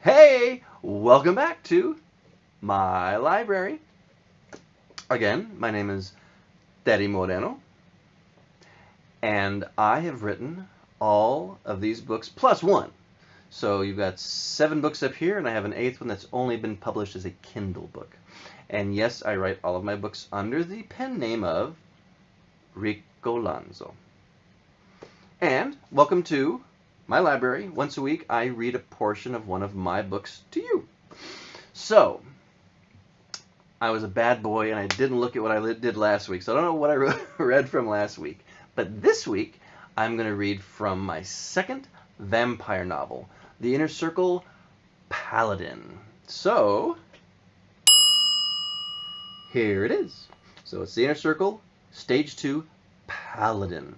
Hey, welcome back to my library. Again, my name is Daddy Moreno, and I have written all of these books plus one. So you've got 7 books up here, and I have an 8th one that's only been published as a Kindle book. And yes, I write all of my books under the pen name of Rico Lanzo. And welcome to my library. Once a week, I read a portion of one of my books to you. So, I was a bad boy and I didn't look at what I did last week, so I don't know what I read from last week. But this week, I'm going to read from my second vampire novel, The Inner Circle Paladin. So, here it is. So it's The Inner Circle, Stage 2, Paladin.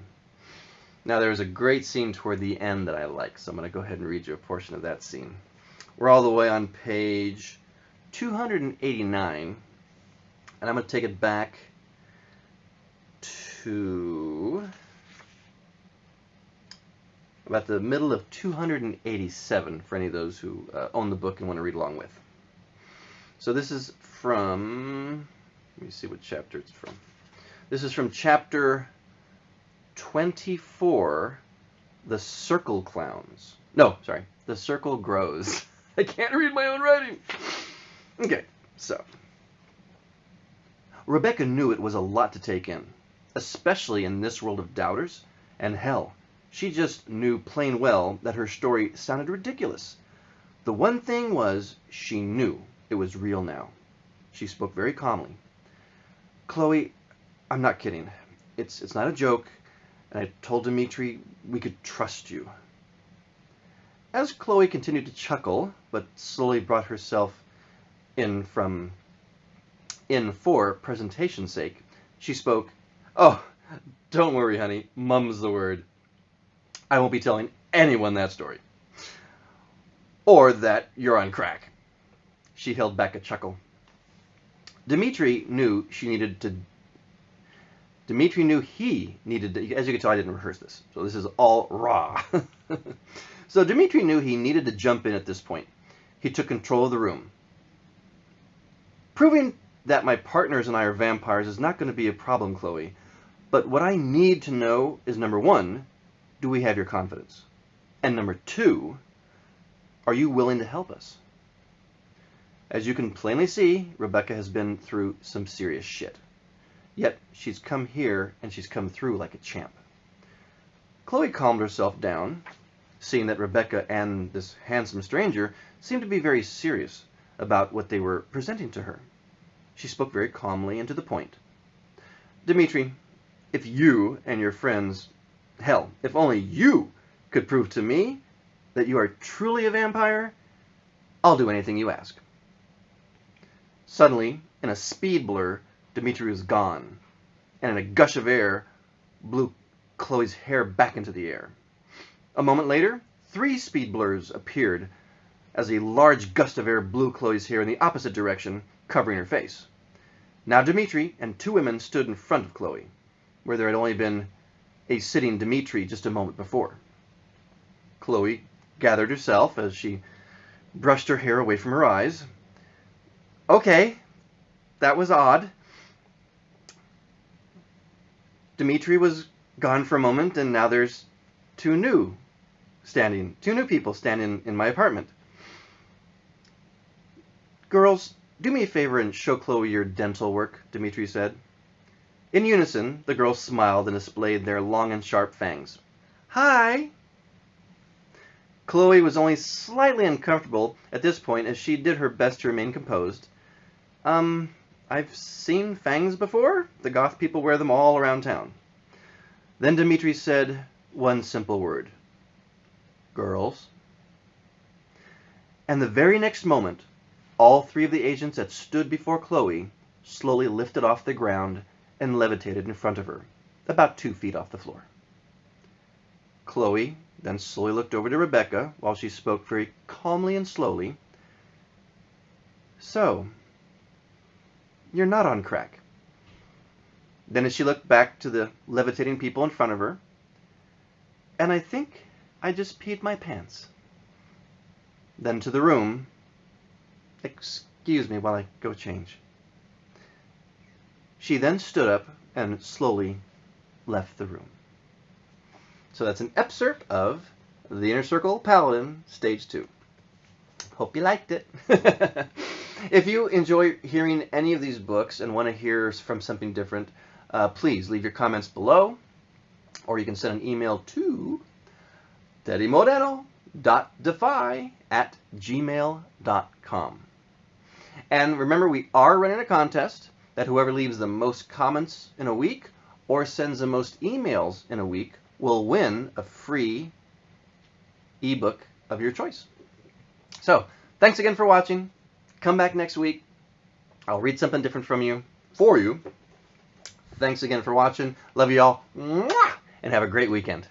Now there's a great scene toward the end that I like, so I'm going to go ahead and read you a portion of that scene. We're all the way on page 289, and I'm going to take it back to about the middle of 287 for any of those who own the book and want to read along with. So this is from, let me see what chapter it's from. This is from chapter 24, The Circle Clowns. No, sorry, The Circle Grows. I can't read my own writing. Okay, so. Rebecca knew it was a lot to take in, especially in this world of doubters, and hell, she just knew plain well that her story sounded ridiculous. The one thing was, she knew it was real now. She spoke very calmly. Chloe, I'm not kidding. It's not a joke, and I told Dimitri we could trust you. As Chloe continued to chuckle, but slowly brought herself in for presentation's sake, she spoke, "Oh, don't worry, honey. Mum's the word. I won't be telling anyone that story. Or that you're on crack." She held back a chuckle. Dimitri knew he needed to, as you can tell, I didn't rehearse this, so this is all raw. So Dimitri knew he needed to jump in at this point. He took control of the room. "Proving that my partners and I are vampires is not going to be a problem, Chloe. But what I need to know is, number 1, do we have your confidence? And number 2, are you willing to help us?" As you can plainly see, Rebecca has been through some serious shit. Yet she's come here and she's come through like a champ. Chloe calmed herself down, seeing that Rebecca and this handsome stranger seemed to be very serious about what they were presenting to her. She spoke very calmly and to the point. "Dimitri, if you and your friends, hell, if only you could prove to me that you are truly a vampire, I'll do anything you ask." Suddenly, in a speed blur, Dimitri was gone, and in a gush of air, blew Chloe's hair back into the air. A moment later, 3 speed blurs appeared as a large gust of air blew Chloe's hair in the opposite direction, covering her face. Now Dimitri and 2 women stood in front of Chloe, where there had only been a sitting Dimitri just a moment before. Chloe gathered herself as she brushed her hair away from her eyes. "Okay, that was odd." Dimitri was gone for a moment, and now there's 2 new people standing in my apartment. "Girls, do me a favor and show Chloe your dental work," Dimitri said. In unison, the girls smiled and displayed their long and sharp fangs. "Hi!" Chloe was only slightly uncomfortable at this point as she did her best to remain composed. I've seen fangs before. The goth people wear them all around town." Then Dimitri said one simple word. "Girls." And the very next moment, all 3 of the agents that stood before Chloe slowly lifted off the ground and levitated in front of her, about 2 feet off the floor. Chloe then slowly looked over to Rebecca while she spoke very calmly and slowly. "So, you're not on crack." Then as she looked back to the levitating people in front of her, "And I think I just peed my pants." then to the room. Excuse me while I go change. She then stood up and slowly left the room. So that's an excerpt of The Inner Circle Paladin, Stage 2. Hope you liked it. If you enjoy hearing any of these books and want to hear from something different, please leave your comments below, or you can send an email to teddymodeno.defy@gmail.com. And remember, we are running a contest that whoever leaves the most comments in a week or sends the most emails in a week will win a free ebook of your choice. So, thanks again for watching. Come back next week. I'll read something different for you. Thanks again for watching. Love you all. And have a great weekend.